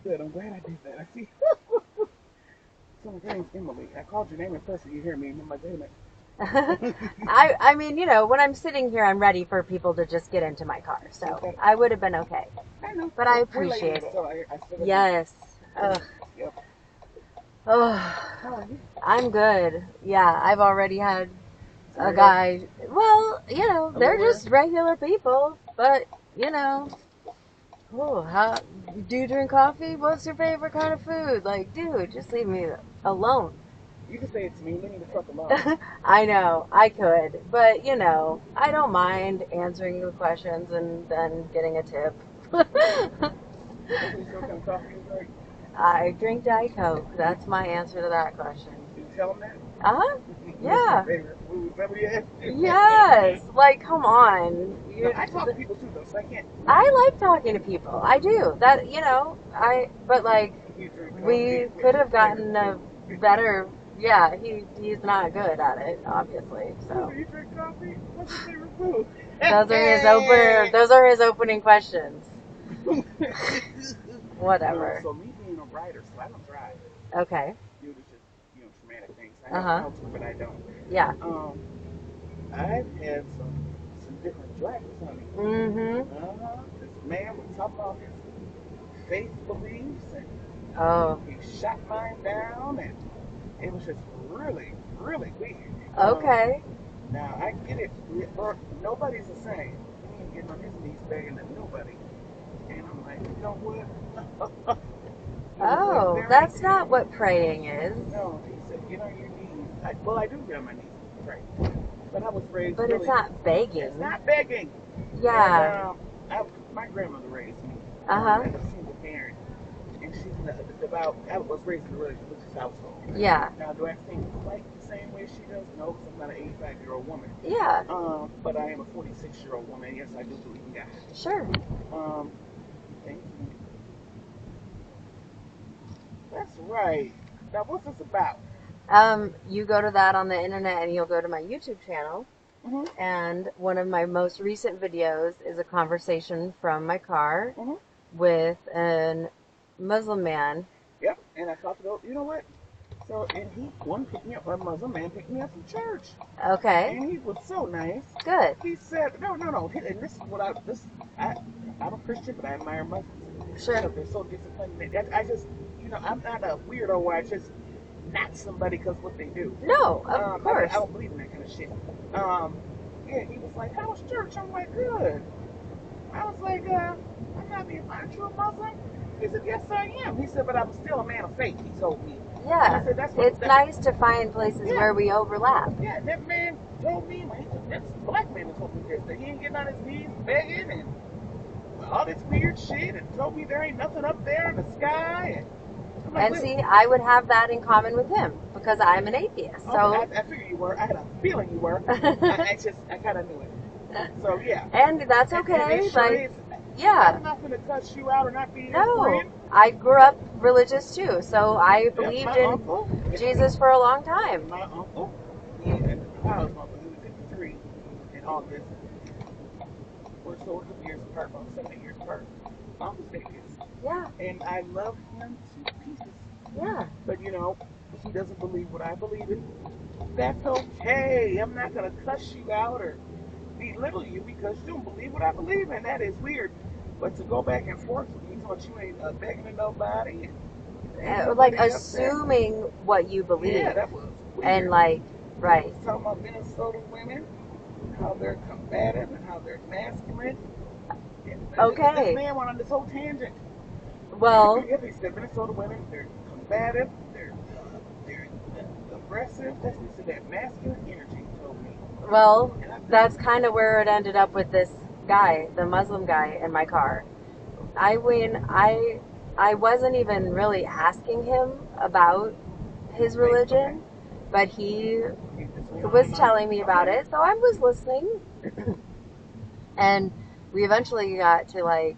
Good. I'm glad I did that. I see. So my name's Emily. I called your name at first, and you hear me, and I'm like, wait a minute. I mean, when I'm sitting here, I'm ready for people to just get into my car. So Okay. I would have been okay. I know. But I We're late, appreciate it. so I still Yes. Ugh. Yep. Oh, How are you? I'm good. Yeah, I've already had a Weirdo? guy. Well, they're lover? just regular people. But, oh, do you drink coffee? What's your favorite kind of food? Like, dude, just leave me alone. You can say it to me. Leave me the fuck alone. I know, I could. But, I don't mind answering the questions and then getting a tip. Okay, so what kind of coffee you drink? I drink Diet Coke. That's my answer to that question. You tell them that? Uh-huh. What's Yeah. your favorite food? Is that what you asked? Yes. Like, come on. No, I talk to people too, though, so I can't. I like talking to people. I do. But like, You drink coffee. we could have gotten a better, yeah, he's not good at it, obviously, so. You drink coffee? What's your favorite food? Those are his opening questions. Whatever. So me being a writer, so I don't drive. Okay. Due to just, traumatic things. I know how to, but I don't. Yeah. I've had some different drivers, honey. Mm-hmm. This man was talking about his faith beliefs, and he shot mine down, and it was just really, really weird. Okay. Now, I get it. Nobody's the same. He ain't getting on his knees begging to nobody. And I'm like, you know what? Oh, that's not what praying is. No, he said, get on your knees. I do get on my knees and pray. But I was raised But really, it's not begging. It's not begging. Yeah. And, my grandmother raised me. Uh-huh. As a single parent. And she's devout. I was raised in a religious household. Yeah. Now, do I think quite the same way she does? No, because I'm not an 85-year-old woman. Yeah. But I am a 46-year-old woman. Yes, I do believe in God. Sure. Thank you. That's right. Now, what's this about? You go to that on the internet and you'll go to my YouTube channel. Mm-hmm. And one of my most recent videos is a conversation from my car with a Muslim man. Yep, and I talked about, you know what? So, and one picked me up, a Muslim man picked me up from church. Okay. And he was so nice. Good. He said, no. And this is what I'm a Christian, but I admire Muslims. Sure. They're so disciplined. I just, I'm not a weirdo where I just not somebody because what they do. No, of course. I don't believe in that kind of shit. Yeah, he was like, how was church? I'm like, good. I was like, I'm not being aren't you a Muslim? He said, yes, I am. He said, but I'm still a man of faith, he told me. Yeah. I said, it's nice to find places where we overlap. Yeah, that man told me, this black man told me this, that he ain't getting on his knees begging and all this weird shit, and told me there ain't nothing up there in the sky. And see, I would have that in common with him because I'm an atheist. So I figured you were. I had a feeling you were. I kind of knew it. So yeah. And that's okay. I'm not going to cuss you out or not be your friend. I grew up religious too, so I believed in Jesus for a long time. My uncle, he was 53 in August. We're so years apart, about 7 years apart. Uncle's atheist. Yeah. And I love him to pieces. Yeah. But he doesn't believe what I believe in. That's okay. I'm not going to cuss you out or belittle you because you don't believe what I believe in. That is weird. But to go back and forth with me, thought you ain't begging to nobody. Like assuming what you believe. Yeah, that was weird. And right. Talking about Minnesota women, how they're combative and how they're masculine. Okay. This man went on this whole tangent. Well, he said Minnesota women, they're combative, they're aggressive. That's that masculine energy, he told me. Well, that's kind of where it ended up with this guy, the Muslim guy in my car. I wasn't even really asking him about his religion, but he was telling me about it, so I was listening. And we eventually got to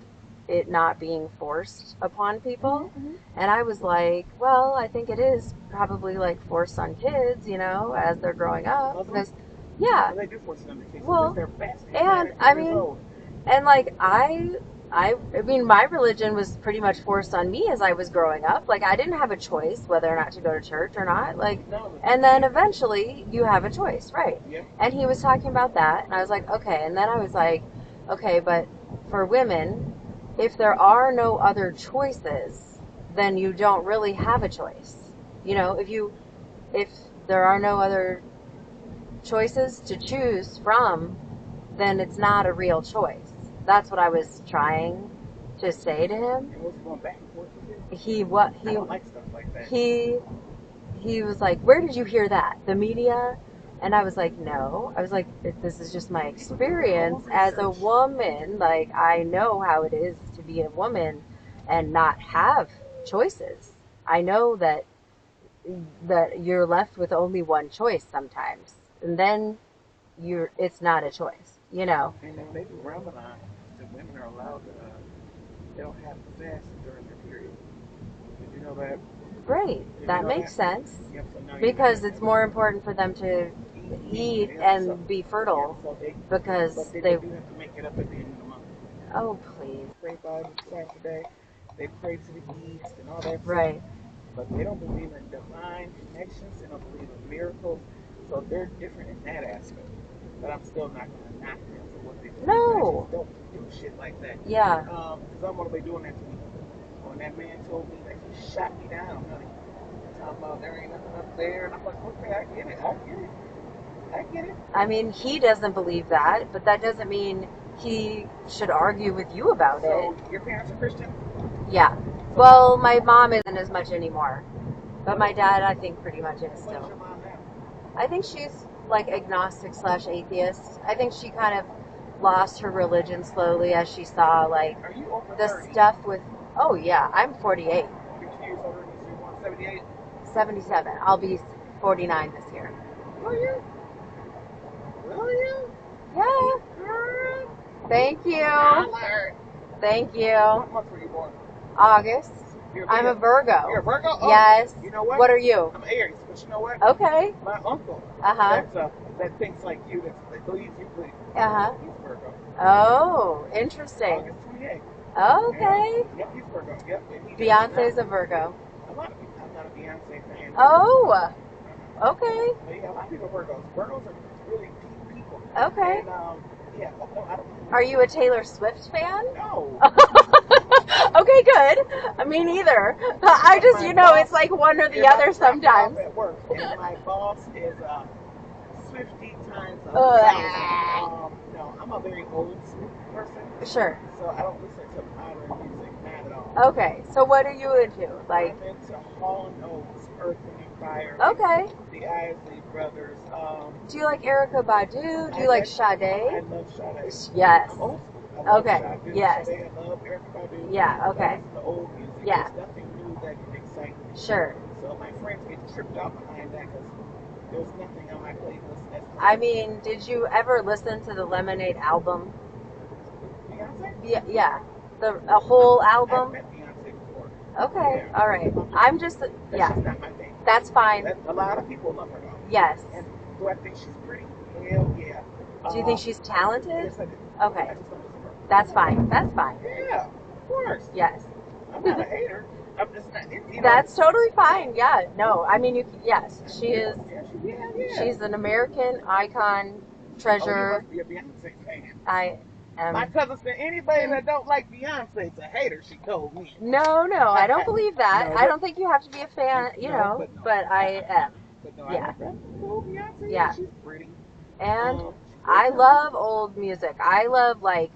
it not being forced upon people. And I was like, well, I think it is probably forced on kids, as they're growing up. Because, yeah. They do force it on the kids. Well, They're fast. and I mean, and I I mean, my religion was pretty much forced on me as I was growing up. Like, I didn't have a choice whether or not to go to church or not. Like, No. and then eventually you have a choice, right? Yep. And he was talking about that, and I was like, okay. And then I was like, okay, but for women, if there are no other choices, then you don't really have a choice. You know, if there are no other choices to choose from, then it's not a real choice. That's what I was trying to say to him. And what's going back and forth with you? He I don't like stuff like that. he was like, "Where did you hear that? The media?" And I was like, "No." I was like, "This is just my experience as a woman. Like, I know how it is to be a woman and not have choices. I know that you're left with only one choice sometimes, and then it's not a choice, you know." And then maybe Ramadan, the women are allowed to, they don't have to fast during their period. Did you know that? Great, Did that you know makes that? sense. Yep, so now Because it's more important for them to eat and be fertile, so because but they they. do have to make it up at the end of the month. Oh, please. Pray Bible Saturday, they pray to the east and all that Right. stuff. But they don't believe in divine connections. They don't believe in miracles. So they're different in that aspect. But I'm still not going to knock them for what they believe. No. I just don't do shit like that. Yeah. Because I'm going to be doing that to me. When that man told me that he shot me down, honey, talking about there ain't nothing up there, and I'm like, okay, I get it. I mean, he doesn't believe that, but that doesn't mean he should argue with you about it. So your parents are Christian? Yeah. Well, my mom isn't as much anymore, but my dad, I think, pretty much is What is still. your mom now? I think she's like agnostic / atheist. I think she kind of lost her religion slowly as she saw like Are you over the 30? stuff with. Oh yeah, I'm 48, You're 2 years older than me, so you're born 78? 77. I'll be 49 this year. Will you? Yeah. Girl. Thank you. Holler. Thank you. What month were you born? August. You're I'm a Virgo. You're a Virgo? Oh, Yes. You know what? What are you? I'm Aries, but you know what? Okay. My uncle, Uh-huh. that thinks like you, that believes you believe. Uh-huh. He's Virgo. Oh, interesting. August 28th. Okay. Yep, he's Virgo. Yep. And he Beyonce's a Virgo. a lot of people. I'm not a Beyonce fan. Oh. Okay. But yeah, a lot of people are Virgos. Virgos are really deep people. Okay. And yeah, no, I don't. Are you a Taylor Swift fan? No. Okay, good. Me neither. I just, it's like one or the other sometimes. At work, and my boss is Swiftie times 1,000. No, I'm a very old school person. Sure. So I don't listen to modern music, not at all. Okay, so what are you into? Like, I'm into Hall & Oates, Earth, Wind & Fire. Okay. The Isley Brothers. Do you like Erica Badu? Do you like Sade? I love Sade. Yes. I'm old school. I love Okay. Sade. Yes. Sade, I love Erica Badu. Yeah. Okay. I listen to old music. Yeah. There's nothing new that can excite me. Sure. So my friends get tripped out behind that because there's nothing on my playlist that's. I mean, did you ever listen to the Lemonade album? Beyonce? Yeah. A whole album? I've met Beyonce before. Okay. Yeah. All right. I'm just. That's Yeah. just not my thing. That's fine. A lot of people love her though. Yes. And do I think she's pretty? Hell yeah. Do you think she's talented? Yes, I do. Okay. I just don't listen to her. That's fine. That's fine. Yeah, of course. Yes. I'm not a hater. I'm just not. That's totally fine. Yeah. No. I mean, yes. She is. Yeah. She's an American icon, treasure. Oh, you must be a Beyonce fan. I am. My cousin said anybody that don't like Beyonce is a hater. She told me. No, I don't believe that. No, I don't think you have to be a fan, but I am. But no, Yeah. I love Beyonce. Yeah. She's pretty. And I love old music. I love like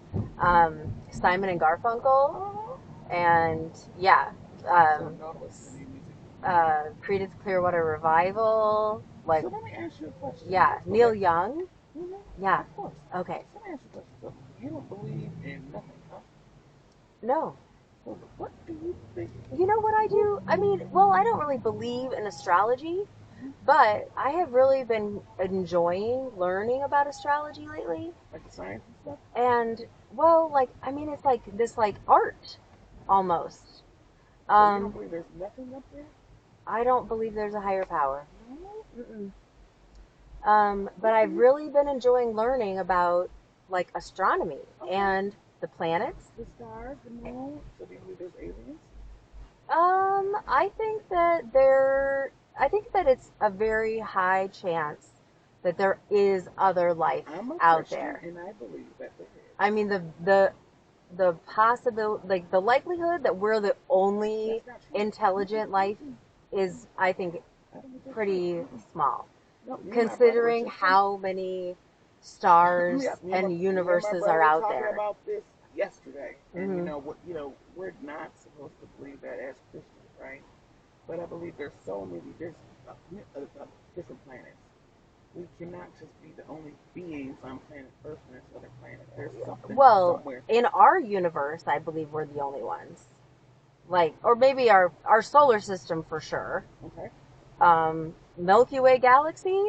Simon and Garfunkel, and yeah, Creedence Clearwater Revival. Like, so let me ask you a question. Yeah, Neil Young. Yeah. Of course. Okay. So let me ask you a question. So you don't believe in nothing, huh? No. So what do you think? You know what I do? I mean, well, I don't really believe in astrology, but I have really been enjoying learning about astrology lately. Like the science and stuff? And, well, like, I mean, it's like this, like, art, almost. So you don't believe there's nothing up there? I don't believe there's a higher power. No? But I've really been enjoying learning about, like, astronomy. And The planets? The stars, the moon. So do you believe there's aliens? I think that it's a very high chance that there is other life I'm a out Christian, there. and I believe that there is. I mean, the possibility, like the likelihood that we're the only intelligent life is, I think, pretty small, No, considering how many stars and universes are out there. We were talking about this yesterday, and Mm-hmm. we're not supposed to believe that as Christians, right? But I believe there's different planets. We cannot just be the only beings on planet Earth and this other planet. There's something somewhere. In our universe, I believe we're the only ones. Like, or maybe our solar system for sure. Okay. Milky Way galaxy.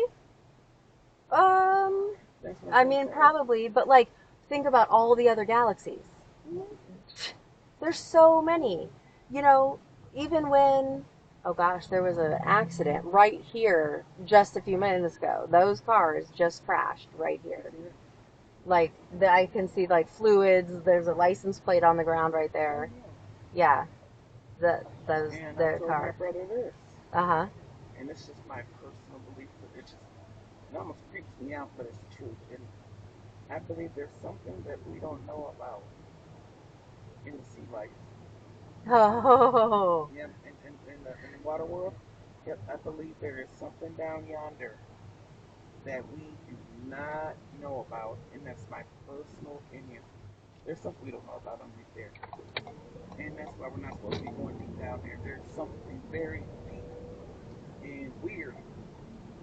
I mean, probably, but like, think about all the other galaxies. Mm-hmm. There's so many. Even when, oh gosh, there was an accident right here just a few minutes ago. Those cars just crashed right here. Like, I can see like fluids. There's a license plate on the ground right there. Yeah, their car. My brother this. And it's just my personal belief. It almost creeps me out, but it's the truth. And I believe there's something that we don't know about in the sea life. Oh. Yeah, in the water world. Yep, I believe there is something down yonder that we do not know about, and that's my personal opinion. There's something we don't know about underneath there. And that's why we're not supposed to be going deep down there. There's something very deep and weird.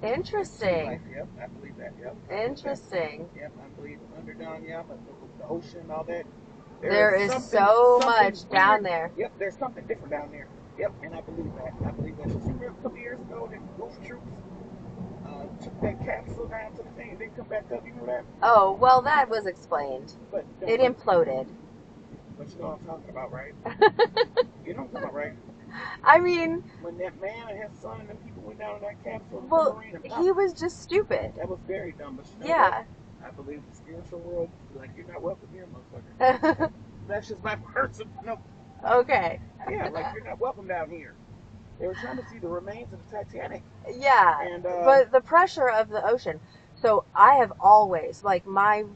Interesting. Yep, I believe that. Yep. Interesting. Yep, I believe under down, yeah, but the ocean, all that. There is so much down there. Yep, there's something different down there. Yep, and I believe that. I believe that. Just remember a couple years ago, the Ghost Troops took that capsule down to the thing and didn't come back up. You know that? Oh, well, that was explained. But it imploded. But you know what I'm talking about, right? You know what I'm talking about, right? I mean, when that man and his son and them people went down in that capsule, well, he was just stupid. That was very dumb. But you know what? I believe the spiritual world, like, you're not welcome here, motherfucker. That's just my personal. No. Okay. Yeah, like, you're not welcome down here. They were trying to see the remains of the Titanic. Yeah, and, but the pressure of the ocean. So I have always, like, and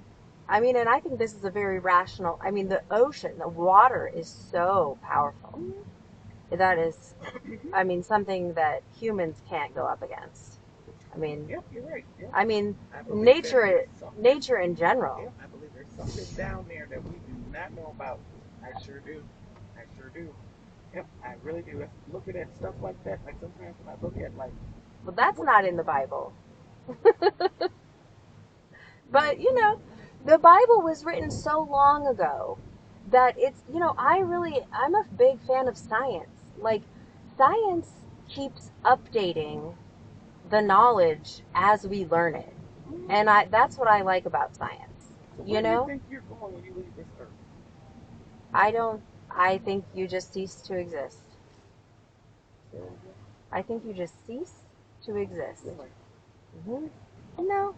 I think this is a very rational, the ocean, the water is so powerful. Mm-hmm. That is, something that humans can't go up against. Yep, you're right. Yep. Nature in general. Yep, I believe there's something down there that we do not know about. I sure do. Yep, I really do. Looking at stuff like that, like sometimes when I look at well, that's not in the Bible. But, the Bible was written so long ago that it's, I'm a big fan of science. Like, science keeps updating the knowledge as we learn it. And that's what I like about science. So where do you think you're going when you leave this earth? I think you just cease to exist. I think you just cease to exist. Really? Mm-hmm. No.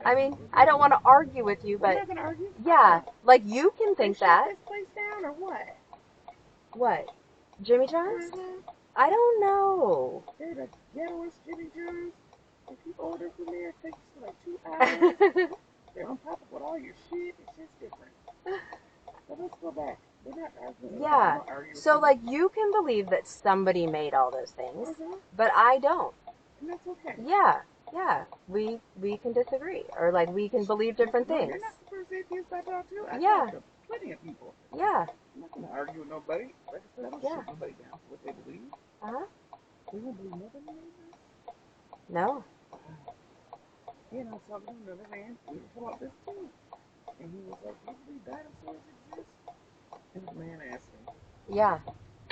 I don't want to argue with you, but... We're not going to argue? Yeah. Like, you can think that. Shut this place down or what? What? Jimmy John's? Mm-hmm. I don't know. They're the ghettoest Jimmy John's. If you order from there, it takes like 2 hours. They're on top of all your shit. It's just different. So let's go back. We're not arguing. Yeah. So, like, you can believe that somebody made all those things, but I don't. And that's okay. Yeah. We can disagree, or like we can believe different things. You're not the first atheist I talked to. I talked to plenty of people. Yeah. I'm not gonna argue with nobody. Like I said, I don't shut nobody down for what they believe. We don't believe nothing in this. No. And I was talking to another man. We were talking about this too. And he was like, "Do you believe dinosaurs exist?" And the man asked me. Yeah.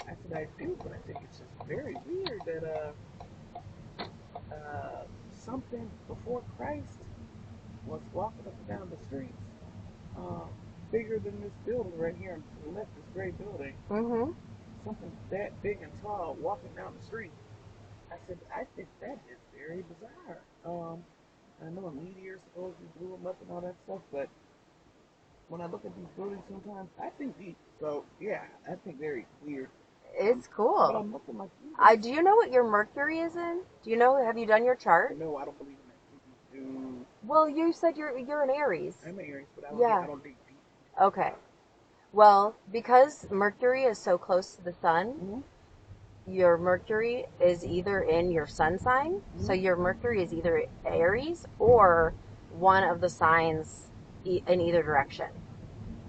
I said, "I do, but I think it's just very weird that something before Christ was walking up and down the streets, bigger than this building right here to the left, this gray building. Mm-hmm. Something that big and tall walking down the street." I said, "I think that is very bizarre. I know a meteor supposedly blew them up and all that stuff, but when I look at these buildings sometimes, I think deep. So yeah, I think very weird. It's But cool. I'm looking like Do you know what your Mercury is in? Do you know? Have you done your chart? no, I don't believe in that. Do Well, you said you're an Aries. I'm an Aries, but Yeah. I don't dig deep. Okay. Well, because Mercury is so close to the sun, Mm-hmm. your Mercury is either in your sun sign, so your Mercury is either Aries or one of the signs in either direction.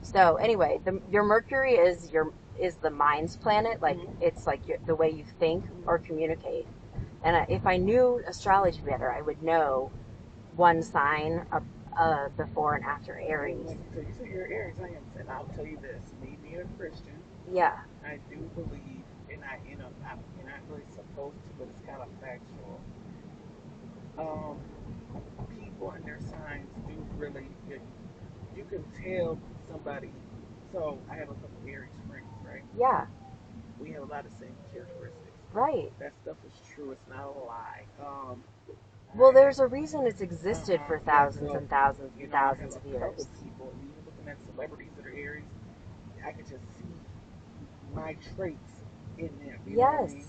So anyway, your Mercury is the mind's planet, like it's like the way you think or communicate. And if I knew astrology better, I would know one sign before and after Aries. So you say you're Aries, I am, and I'll tell you this: me being a Christian, Yeah. I do believe, and you're not really supposed to, but it's kind of factual. Um, People and their signs do really, you can tell somebody. So I have a couple of Aries friends, right? Yeah. We have a lot of the same characteristics. Right. That stuff is true. It's not a lie. Well, there's a reason it's existed for thousands and thousands and thousands of I have a couple years. people, and even looking at celebrities that are Aries, I can just see my traits in them. You know what I mean? Yes.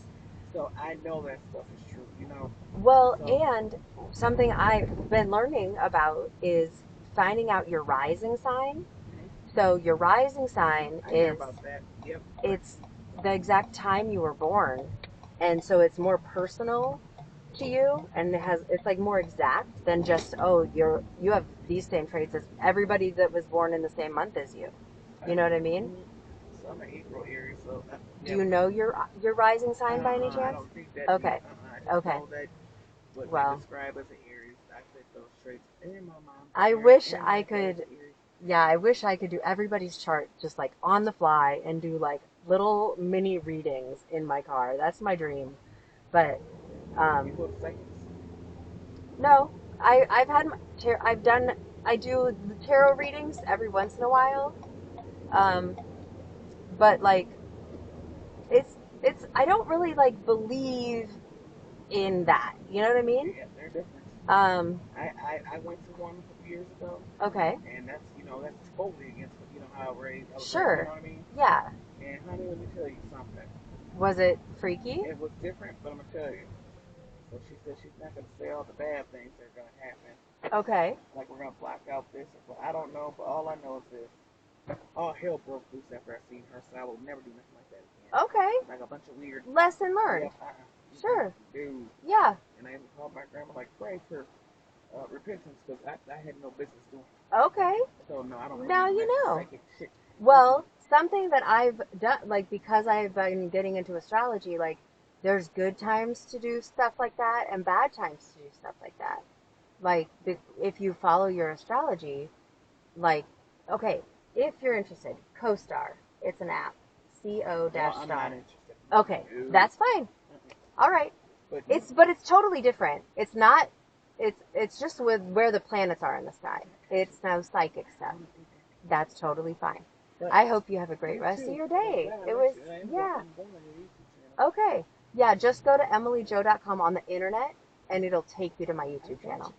So I know that stuff is true. You know. Well, So and something I've been learning about is finding out your rising sign. So your rising sign I hear is about that. Yep. it's the exact time you were born, and so it's more personal to you, and it's like more exact than just you have these same traits as everybody that was born in the same month as you. You know what I mean? So I'm an April Aries, so Do you know your rising sign by any I chance? don't think that. Okay. I just Okay. know that what Well, they describe as an Aries, I fit those traits. And my mom's I Aries, wish and I my dad's could. Aries. Yeah, I wish I could do everybody's chart just like on the fly and do like little mini readings in my car. That's my dream. But You go to psychics? no, I've had I do the tarot readings every once in a while. Um, but like it's I don't really like believe in that. You know what I mean? Yeah, they're different. I went to one a couple years ago, Okay. and that's that's totally against how I was raised. Sure. You know what I mean? Yeah. And honey, let me tell you something. Was it freaky? It was different, but I'm gonna tell you. So she said she's not gonna say all the bad things that are gonna happen. Okay. Like we're gonna block out this, but I don't know. But all I know is this: all hell broke loose after I seen her, so I will never do nothing like that again. Okay. Like a bunch of weird Lesson learned. Sure. Dude. Yeah. And I even called my grandma like pray for repentance because I had no business doing it. Okay. So no, I don't. Now you know. Psychic shit. Well, something that I've done, like because I've been getting into astrology, like there's good times to do stuff like that and bad times to do stuff like that. Like if you follow your astrology, like okay, if you're interested, CoStar, it's an app, I'm co-star. not interested. Okay, Dude. that's fine. All right. But It's totally different. It's not. It's just with where the planets are in the sky. It's no psychic stuff. That's totally fine. I hope you have a great rest of your day. It was yeah. Okay. Yeah, just go to emilyjo.com on the internet and it'll take you to my YouTube channel.